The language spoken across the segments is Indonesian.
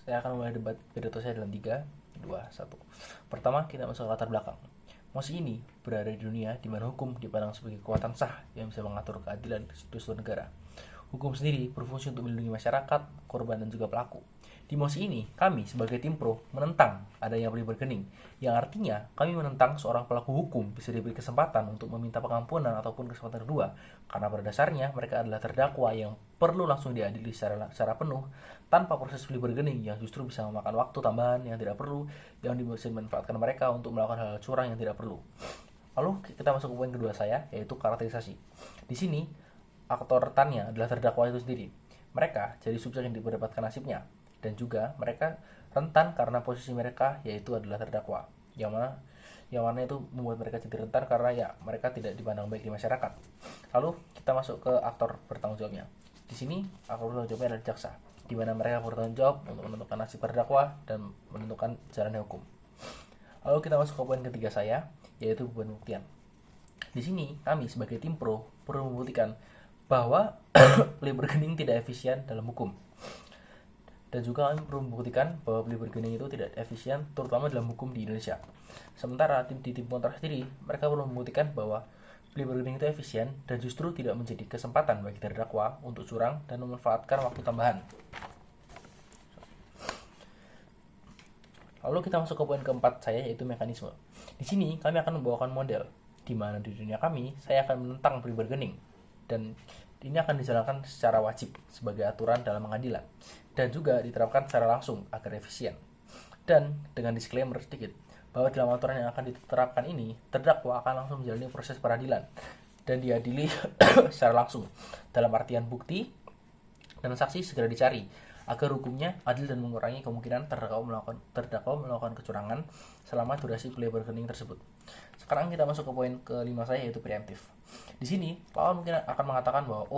Saya akan memulai debat pidato saya dalam 3, 2, 1. Pertama, kita masuk ke latar belakang. Mosi ini berada di dunia di mana hukum dipandang sebagai kekuatan sah yang bisa mengatur keadilan di seluruh negara. Hukum sendiri berfungsi untuk melindungi masyarakat, korban, dan juga pelaku. Di mosi ini, kami sebagai tim pro menentang adanya plea bargaining, yang artinya kami menentang seorang pelaku hukum bisa diberi kesempatan untuk meminta pengampunan ataupun kesempatan kedua, karena pada dasarnya mereka adalah terdakwa yang perlu langsung diadili secara penuh tanpa proses plea bargaining yang justru bisa memakan waktu tambahan yang tidak perlu, yang bisa dimanfaatkan mereka untuk melakukan hal curang yang tidak perlu. Lalu kita masuk ke poin kedua saya, yaitu karakterisasi. Di sini, aktor Tanya adalah terdakwa itu sendiri. Mereka jadi subjek yang diperdebatkan nasibnya, dan juga mereka rentan karena posisi mereka yaitu adalah terdakwa, yang mana itu membuat mereka jadi rentan karena ya mereka tidak dipandang baik di masyarakat. Lalu kita masuk ke aktor bertanggung jawabnya. Di sini aktor bertanggung jawabnya adalah jaksa, di mana mereka bertanggung jawab untuk menentukan nasib terdakwa dan menentukan jalannya hukum. Lalu kita masuk ke poin ketiga saya, yaitu beban pembuktian. Di sini kami sebagai tim pro perlu membuktikan bahwa plea bargaining tidak efisien dalam hukum. Dan juga kami perlu membuktikan bahwa plea bargaining itu tidak efisien terutama dalam hukum di Indonesia. Sementara di tim kontra sendiri, mereka perlu membuktikan bahwa plea bargaining itu efisien dan justru tidak menjadi kesempatan bagi terdakwa untuk curang dan memanfaatkan waktu tambahan. Lalu kita masuk ke poin keempat saya, yaitu mekanisme. Di sini kami akan membawakan model di mana di dunia kami saya akan menentang plea bargaining, dan ini akan dijalankan secara wajib sebagai aturan dalam pengadilan dan juga diterapkan secara langsung agar efisien. Dan dengan disclaimer sedikit bahwa dalam aturan yang akan diterapkan ini, terdakwa akan langsung menjalani proses peradilan dan diadili secara langsung, dalam artian bukti dan saksi segera dicari agar hukumnya adil dan mengurangi kemungkinan terdakwa melakukan kecurangan selama durasi plea bargaining tersebut. Sekarang kita masuk ke poin kelima saya, yaitu preemptif. Di sini lawan mungkin akan mengatakan bahwa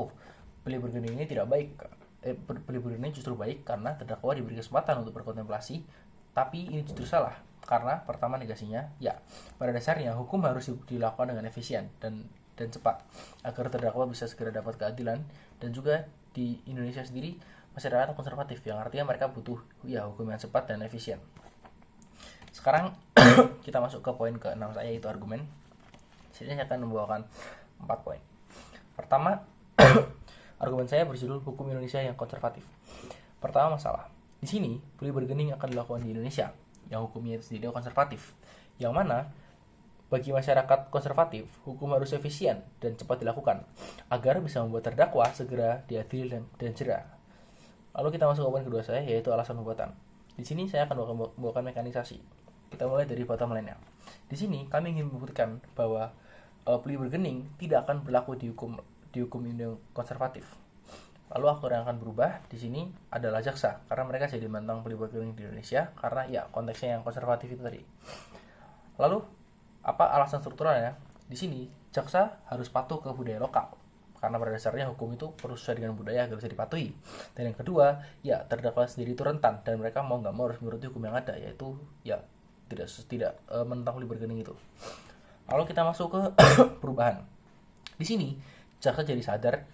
plea bargaining ini tidak baik. Plea bargaining justru baik karena terdakwa diberi kesempatan untuk berkontemplasi, tapi ini justru salah karena pertama negasinya, ya pada dasarnya hukum harus dilakukan dengan efisien dan cepat agar terdakwa bisa segera dapat keadilan. Dan juga di Indonesia sendiri masyarakat konservatif, yang artinya mereka butuh hukum yang cepat dan efisien. Sekarang kita masuk ke poin ke-6 saya, yaitu argumen. Sini saya akan membawakan 4 poin. Pertama, argumen saya berjudul Hukum Indonesia yang Konservatif. Pertama, masalah. Di sini, plea bargaining akan dilakukan di Indonesia, yang hukumnya itu sendiri konservatif. Yang mana, bagi masyarakat konservatif, hukum harus efisien dan cepat dilakukan, agar bisa membuat terdakwa segera diadili dan jera. Lalu kita masuk ke poin kedua saya, yaitu alasan pembuatan. Di sini saya akan membawakan mekanisasi. Kita mulai dari bottom line-nya. Di sini kami ingin membuktikan bahwa plea bargaining tidak akan berlaku di hukum yang konservatif. Lalu aktor yang akan berubah di sini adalah jaksa, karena mereka jadi menentang plea bargaining di Indonesia karena ya konteksnya yang konservatif itu tadi. Lalu apa alasan strukturalnya? Di sini jaksa harus patuh ke budaya lokal, karena pada dasarnya hukum itu perlu sesuai dengan budaya agar bisa dipatuhi. Dan yang kedua, ya terdakwa sendiri itu rentan dan mereka mau nggak mau harus menuruti hukum yang ada, yaitu ya tidak menentang plea bargaining itu. Lalu kita masuk ke perubahan. Di sini jaksa jadi sadar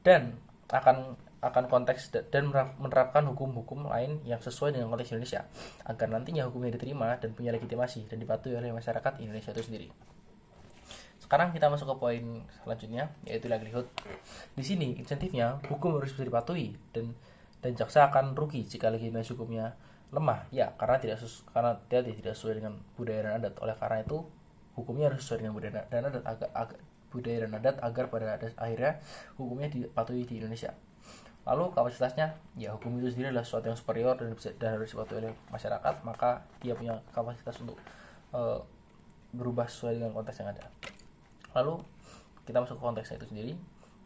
dan akan konteks dan menerapkan hukum-hukum lain yang sesuai dengan konteks Indonesia, agar nantinya hukumnya diterima dan punya legitimasi dan dipatuhi oleh masyarakat Indonesia itu sendiri. Sekarang kita masuk ke poin selanjutnya, yaitu livelihood. Di sini insentifnya hukum harus bisa dipatuhi dan jaksa akan rugi jika legitimasi hukumnya lemah, ya karena tidak sesuai dengan budaya dan adat. Oleh karena itu hukumnya harus sesuai dengan budaya dan adat agar pada akhirnya hukumnya dipatuhi di Indonesia. Lalu kapasitasnya, ya hukum itu sendiri adalah sesuatu yang superior dan harus dipatuhi oleh masyarakat, maka dia punya kapasitas untuk berubah sesuai dengan konteks yang ada. Lalu kita masuk ke konteksnya itu sendiri.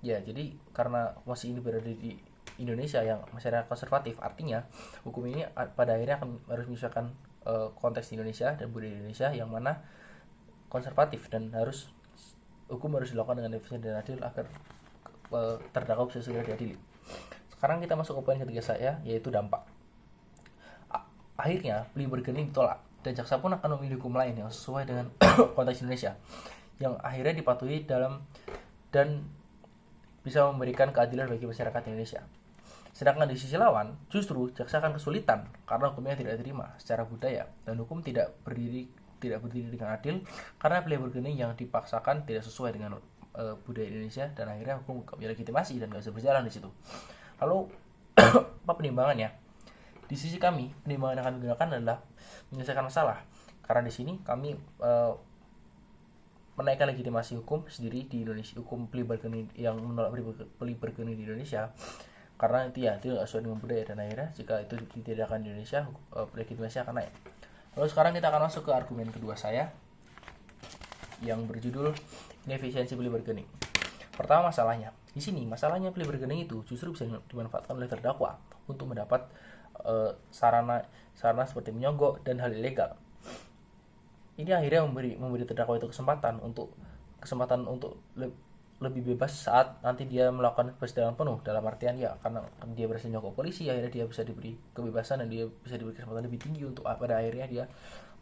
Ya, jadi karena masih ini berada di Indonesia yang masyarakat konservatif, artinya hukum ini pada akhirnya harus menyesuaikan konteks di Indonesia dan budaya Indonesia yang mana konservatif, dan hukum harus dilakukan dengan efisien dan adil agar terdakwa bisa segera diadili. Sekarang kita masuk ke poin ketiga saya, yaitu dampak. Akhirnya plea bargaining ditolak dan jaksa pun akan memilih hukum lain yang sesuai dengan konteks Indonesia, yang akhirnya dipatuhi dan bisa memberikan keadilan bagi masyarakat Indonesia. Sedangkan di sisi lawan, justru jaksa akan kesulitan karena hukumnya tidak diterima secara budaya dan hukum tidak berdiri dengan adil karena plea bargaining yang dipaksakan tidak sesuai dengan budaya Indonesia dan akhirnya hukum gak punya legitimasi dan gak bisa berjalan di situ. Lalu apa penimbangannya? Di sisi kami, penimbangan yang kami gunakan adalah menyelesaikan masalah. Karena di sini kami menaikkan legitimasi hukum sendiri di Indonesia, hukum plea bargaining yang menolak plea bargaining di Indonesia, karena itu tidak sesuai dengan budaya dan akhirnya jika itu ditidakkan di Indonesia, legitimasi akan naik. Lalu sekarang kita akan masuk ke argumen kedua saya yang berjudul inefisiensi plea bargaining. Pertama masalahnya, di sini masalahnya plea bargaining itu justru bisa dimanfaatkan oleh terdakwa untuk mendapat sarana seperti menyogok dan hal ilegal. Ini akhirnya memberi terdakwa itu kesempatan untuk lebih bebas saat nanti dia melakukan persidangan penuh, dalam artian ya karena dia berhasil nyogok polisi, akhirnya dia bisa diberi kebebasan dan dia bisa diberi kesempatan lebih tinggi untuk pada akhirnya dia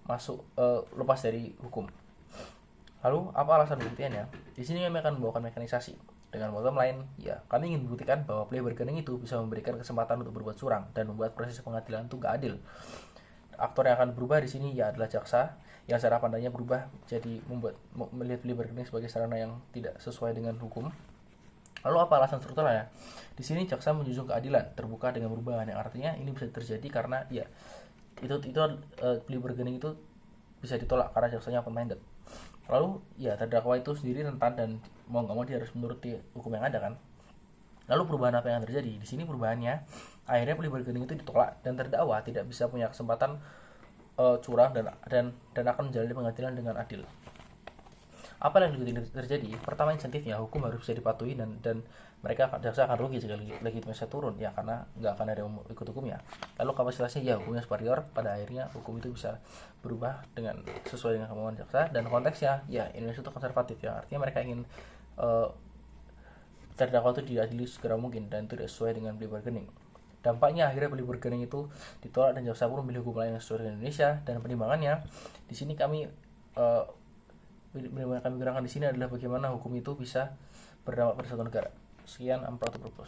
masuk lepas dari hukum. Lalu apa alasan pembuktiannya? Di sini kami akan membawakan mekanisasi. Dengan bottom line, ya kami ingin membuktikan bahwa plea bargaining itu bisa memberikan kesempatan untuk berbuat curang dan membuat proses pengadilan itu gak adil. Aktor yang akan berubah di sini ya adalah jaksa yang secara pandangnya berubah jadi melihat plea bargaining sebagai sarana yang tidak sesuai dengan hukum. Lalu apa alasan strukturalnya? Di sini jaksa menjunjung keadilan terbuka dengan perubahan, yang artinya ini bisa terjadi karena ya plea bargaining itu bisa ditolak karena jaksanya open minded. Lalu ya terdakwa itu sendiri rentan dan mau nggak mau dia harus menuruti hukum yang ada kan. Lalu perubahan apa yang terjadi? Di sini perubahannya akhirnya plea bargaining itu ditolak dan terdakwa tidak bisa punya kesempatan curang dan akan menjalani pengadilan dengan adil. Apa yang terjadi? Pertama, insentifnya hukum harus bisa dipatuhi dan mereka jaksa akan rugi jika legitimasinya turun ya karena nggak akan ada yang ikut hukumnya. Lalu kapasitasnya ya hukumnya superior, pada akhirnya hukum itu bisa berubah dengan sesuai dengan kemauan jaksa, dan konteksnya ya Indonesia itu konservatif ya, artinya mereka ingin terdakwa itu diadili segera mungkin dan itu tidak sesuai dengan plea bargaining. Dampaknya akhirnya plea bargaining itu ditolak dan jaksa pun memilih hukum lain yang sesuai dengan Indonesia. Dan pertimbangannya di sini kami gunakan di sini adalah bagaimana hukum itu bisa berdampak pada suatu negara. Sekian, I'm proud to propose.